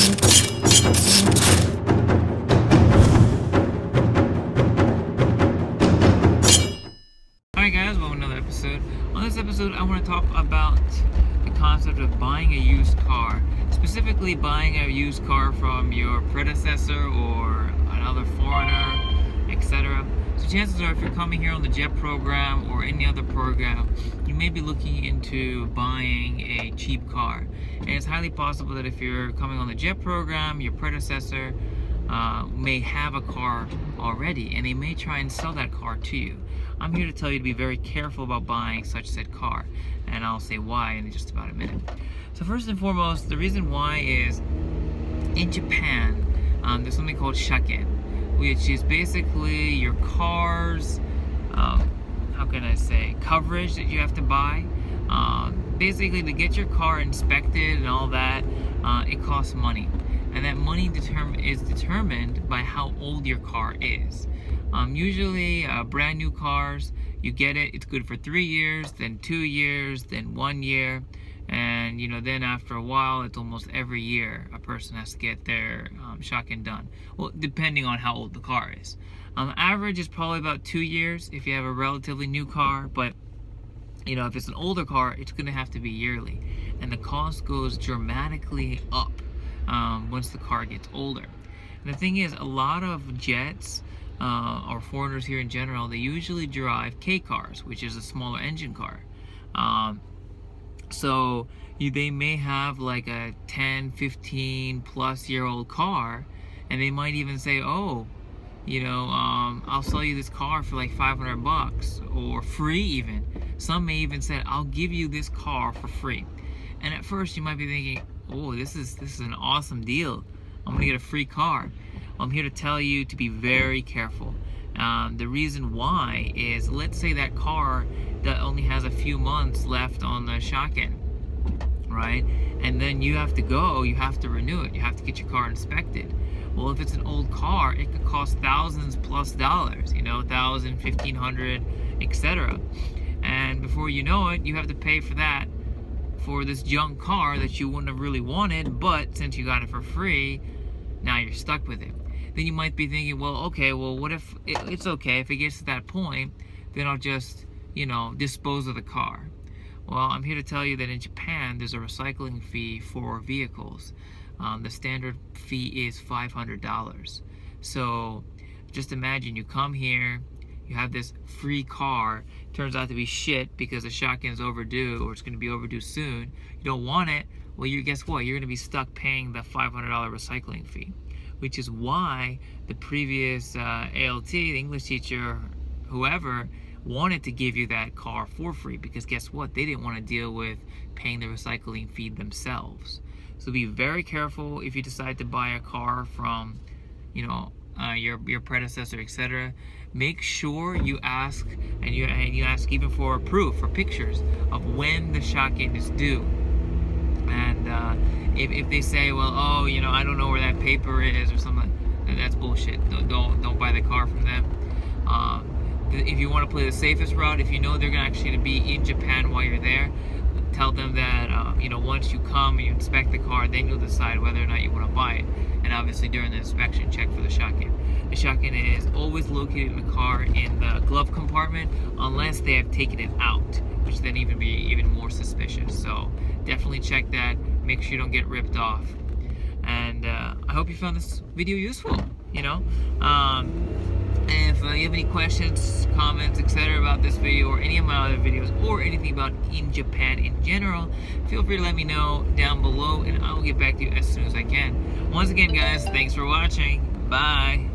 Alright guys, welcome to another episode. On this episode, I want to talk about the concept of buying a used car. Specifically, buying a used car from your predecessor or another foreigner, etc. So chances are, if you're coming here on the JET program or any other program, you may be looking into buying a cheap car. And it's highly possible that if you're coming on the JET program, your predecessor may have a car already, and they may try and sell that car to you. I'm here to tell you to be very careful about buying such said car, and I'll say why in just about a minute. So first and foremost, the reason why is in Japan, there's something called shaken, which is basically your car's, how can I say, coverage that you have to buy. Basically, to get your car inspected and all that, it costs money. And that money is determined by how old your car is. Usually, brand new cars, you get it, it's good for 3 years, then 2 years, then 1 year. And, then after a while, it's almost every year a person has to get their shaken done. Well, depending on how old the car is. Average is probably about 2 years if you have a relatively new car, but if it's an older car, it's going to have to be yearly. And the cost goes dramatically up once the car gets older. And the thing is, a lot of jets or foreigners here in general, they usually drive K cars, which is a smaller engine car. So they may have like a 10, 15 plus year old car, and they might even say, oh, I'll sell you this car for like 500 bucks or free even. Some may even say, I'll give you this car for free. And at first you might be thinking, oh, this is an awesome deal. I'm gonna get a free car. Well, I'm here to tell you to be very careful. The reason why is, let's say that car that only has a few months left on the shaken, right? And then you have to renew it. You have to get your car inspected. Well, if it's an old car, it could cost thousands plus dollars, $1,000, $1,500, etc. And before you know it, you have to pay for that for this junk car that you wouldn't have really wanted, but since you got it for free, now you're stuck with it. Then you might be thinking, well, okay, well, what if it's okay if it gets to that point, then I'll just, dispose of the car. Well, I'm here to tell you that in Japan, there's a recycling fee for vehicles. The standard fee is $500. So just imagine you come here, you have this free car, turns out to be shit because the shaken's overdue, or it's going to be overdue soon. You don't want it. Well, guess what? You're going to be stuck paying the $500 recycling fee, which is why the previous ALT, the English teacher, whoever, wanted to give you that car for free, because guess what? They didn't want to deal with paying the recycling fee themselves. So be very careful if you decide to buy a car from, your predecessor, etc. Make sure you ask, and you ask even for proof or pictures of when the shaken is due. And if they say, well, oh, I don't know where that paper is or something, then that's bullshit. Don't buy the car from them. If you want to play the safest route, if you know they're actually going to be in Japan while you're there, tell them that once you come and you inspect the car, then you'll decide whether or not you want to buy it. And obviously during the inspection, check for the shaken. The shaken is always located in the car in the glove compartment, unless they have taken it out, which then be even more suspicious. So definitely check that. Make sure you don't get ripped off. And I hope you found this video useful. And if you have any questions, comments, etc. about this video or any of my other videos, or anything about in Japan in general, feel free to let me know down below, and I will get back to you as soon as I can. Once again, guys, thanks for watching. Bye.